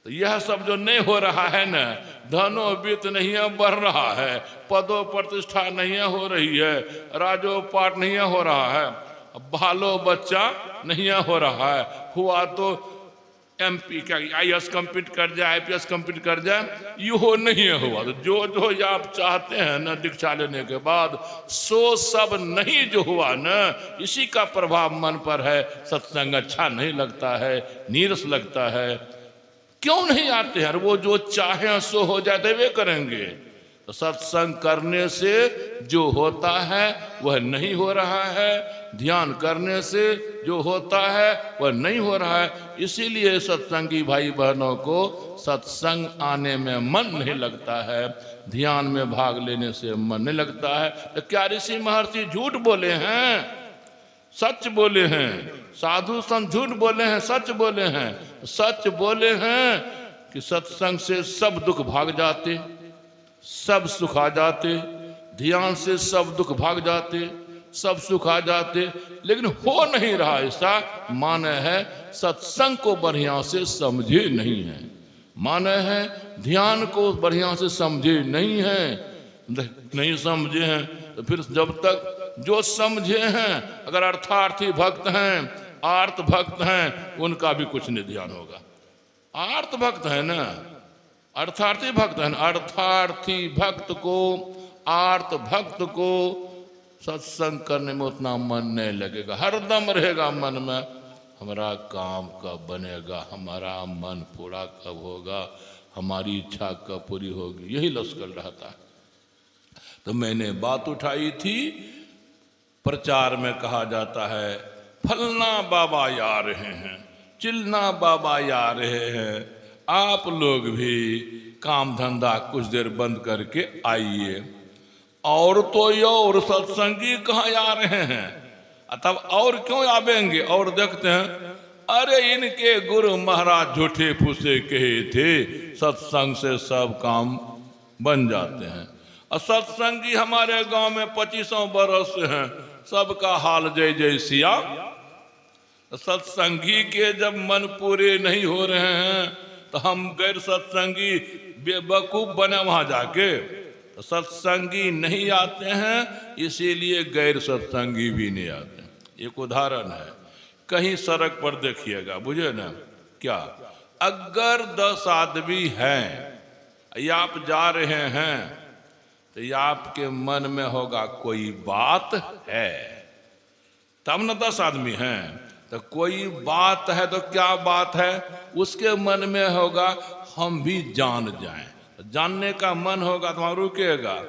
तो यह सब जो नहीं हो रहा है न, धनो वित्त नहीं है बढ़ रहा है, पदो प्रतिष्ठा नहीं हो रही है, राजो पाठ नहीं हो रहा है, बालो बच्चा नहीं हो रहा है, हुआ तो MP क्या IAS कंप्लीट कर जाए, IPS कंप्लीट कर जाए, यो नहीं हुआ। तो जो आप चाहते हैं न दीक्षा लेने के बाद, सो सब नहीं जो हुआ न, इसी का प्रभाव मन पर है। सत्संग अच्छा नहीं लगता है, नीरस लगता है, क्यों नहीं आते हैं? वो जो चाहे सो हो जाते वे करेंगे। तो सत्संग करने से जो होता है वह नहीं हो रहा है, ध्यान करने से जो होता है वह नहीं हो रहा है। इसीलिए सत्संगी भाई बहनों को सत्संग आने में मन नहीं लगता है, ध्यान में भाग लेने से मन नहीं लगता है। तो क्या ऋषि महर्षि झूठ बोले हैं? सच बोले हैं। साधु संत झूठ बोले हैं, सच बोले हैं। सच बोले हैं कि सत्संग से सब दुख भाग जाते, सब सुख आ जाते, ध्यान से सब दुख भाग जाते, सब सुख आ जाते। लेकिन हो नहीं रहा ऐसा, माने है सत्संग को बढ़िया से समझे नहीं है, माने है ध्यान को बढ़िया से समझे नहीं है। नहीं समझे हैं तो फिर जब तक जो समझे हैं, अगर अर्थार्थी भक्त हैं, आर्त भक्त हैं, उनका भी कुछ नहीं ध्यान होगा। आर्त भक्त है ना, अर्थार्थी भक्त है ना। अर्थार्थी भक्त को, आर्त भक्त को सत्संग करने में उतना मन नहीं लगेगा, हरदम रहेगा मन में हमारा काम कब बनेगा, हमारा मन पूरा कब होगा, हमारी इच्छा कब पूरी होगी, यही लश्कर रहता है। तो मैंने बात उठाई थी, प्रचार में कहा जाता है फलना बाबा आ रहे हैं, चिलना बाबा आ रहे हैं, आप लोग भी काम धंधा कुछ देर बंद करके आइए। और तो ये और सत्संगी कहाँ आ रहे हैं, तब और क्यों आवेंगे। और देखते हैं अरे इनके गुरु महाराज झूठे फूसे कहे थे सत्संग से सब काम बन जाते हैं। और सत्संगी हमारे गांव में 25 बरस से हैं, सबका हाल जय जय सिया। सत्संगी के जब मन पूरे नहीं हो रहे हैं तो हम गैर सत्संगी बेवकूफ बने वहां जाके। तो सत्संगी नहीं आते हैं, इसीलिए गैर सत्संगी भी नहीं आते। एक उदाहरण है, कहीं सड़क पर देखिएगा, बुझे ना क्या, अगर 10 आदमी हैं या आप जा रहे हैं तो ये आपके मन में होगा कोई बात है, तब न 10 आदमी हैं। तो कोई बात है, तो क्या बात है, उसके मन में होगा हम भी जान जाएं। जानने का मन होगा तो वहां रुकेगा,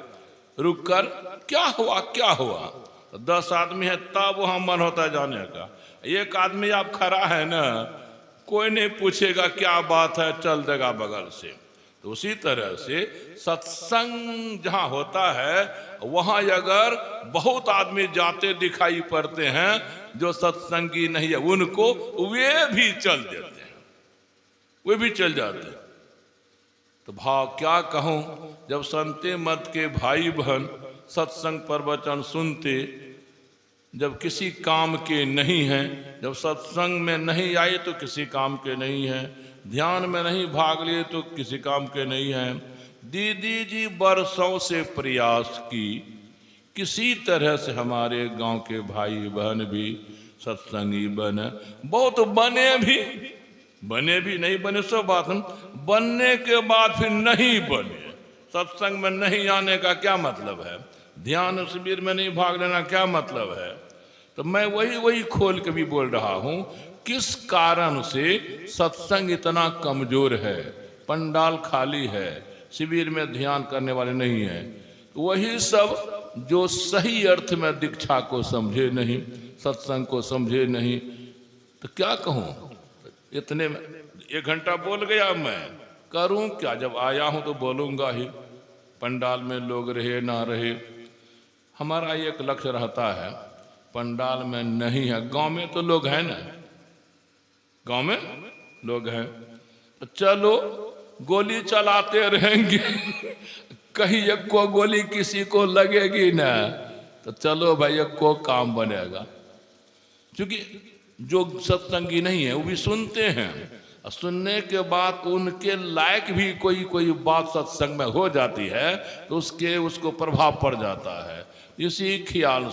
रुक कर क्या हुआ क्या हुआ। तो 10 आदमी है तब वहां मन होता है जाने का। एक आदमी आप खड़ा है ना, कोई नहीं पूछेगा क्या बात है, चल देगा बगल से। तो उसी तरह से सत्संग जहां होता है वहां अगर बहुत आदमी जाते दिखाई पड़ते हैं जो सत्संगी नहीं है, उनको वे भी चल देते हैं, वे भी चल जाते हैं। तो भाव क्या कहूं, जब संते मत के भाई बहन सत्संग प्रवचन सुनते, जब किसी काम के नहीं हैं, जब सत्संग में नहीं आए तो किसी काम के नहीं हैं, ध्यान में नहीं भाग लिए तो किसी काम के नहीं हैं। दीदी जी बरसों से प्रयास की, किसी तरह से हमारे गांव के भाई बहन भी सत्संगी बने, बहुत बने भी नहीं बने सो बात हम, बनने के बाद फिर नहीं बने। सत्संग में नहीं आने का क्या मतलब है, ध्यान शिविर में नहीं भाग लेना क्या मतलब है। तो मैं वही खोल के भी बोल रहा हूं, किस कारण से सत्संग इतना कमजोर है, पंडाल खाली है, शिविर में ध्यान करने वाले नहीं हैं। वही सब जो सही अर्थ में दीक्षा को समझे नहीं, सत्संग को समझे नहीं। तो क्या कहूं, इतने में 1 घंटा बोल गया, मैं करूं क्या, जब आया हूं तो बोलूंगा ही। पंडाल में लोग रहे ना रहे, हमारा एक लक्ष्य रहता है, पंडाल में नहीं है, गांव में तो लोग हैं ना, गांव में लोग हैं, तो चलो गोली चलाते रहेंगे कहीं एक को गोली किसी को लगेगी ना, तो चलो भाई एक को काम बनेगा। क्योंकि जो सत्संगी नहीं है वो भी सुनते हैं, और सुनने के बाद उनके लायक भी कोई बात सत्संग में हो जाती है तो उसको प्रभाव पड़ जाता है। इसी ख्याल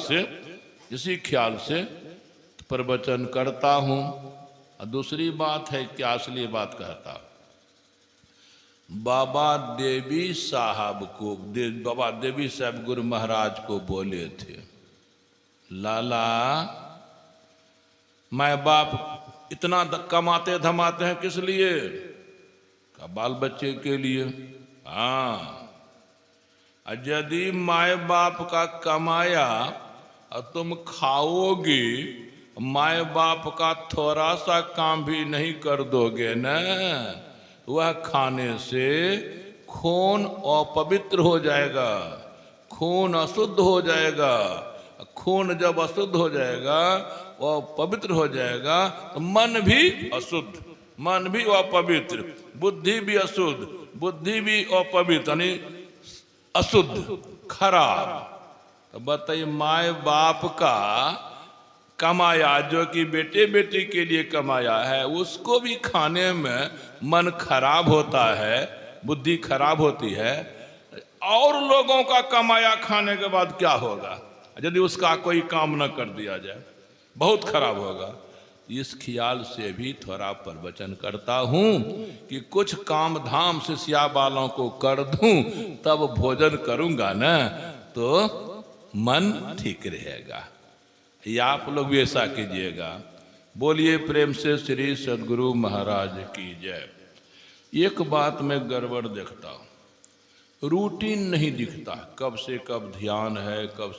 से प्रवचन करता हूँ। और दूसरी बात है, क्या असली बात कहता, बाबा देवी साहब गुरु महाराज को बोले थे, लाला माँ बाप इतना कमाते धमाते हैं किस लिए, का बाल बच्चे के लिए। हाँ, यदि माए बाप का कमाया और तुम खाओगे, माए बाप का थोड़ा सा काम भी नहीं कर दोगे न, वह खाने से खून अपवित्र हो जाएगा, खून अशुद्ध हो जाएगा। खून जब अशुद्ध हो जाएगा, वह पवित्र हो जाएगा, तो मन भी अशुद्ध, मन भी अपवित्र, बुद्धि भी अशुद्ध, बुद्धि भी अपवित्र, यानी अशुद्ध, खराब। तो बताइए, माए बाप का कमाया जो कि बेटे बेटी के लिए कमाया है, उसको भी खाने में मन खराब होता है, बुद्धि खराब होती है। और लोगों का कमाया खाने के बाद क्या होगा यदि उसका कोई काम न कर दिया जाए, बहुत खराब होगा। इस ख्याल से भी थोड़ा प्रवचन करता हूँ कि कुछ काम धाम शिष्या वालों को कर दूं, तब भोजन करूंगा ना, तो मन ठीक रहेगा। या आप लोग भी ऐसा कीजिएगा। बोलिए प्रेम से श्री सद्गुरु महाराज की जय। एक बात मैं गड़बड़ देखता हूँ, रूटीन नहीं दिखता, कब से कब ध्यान है, कब से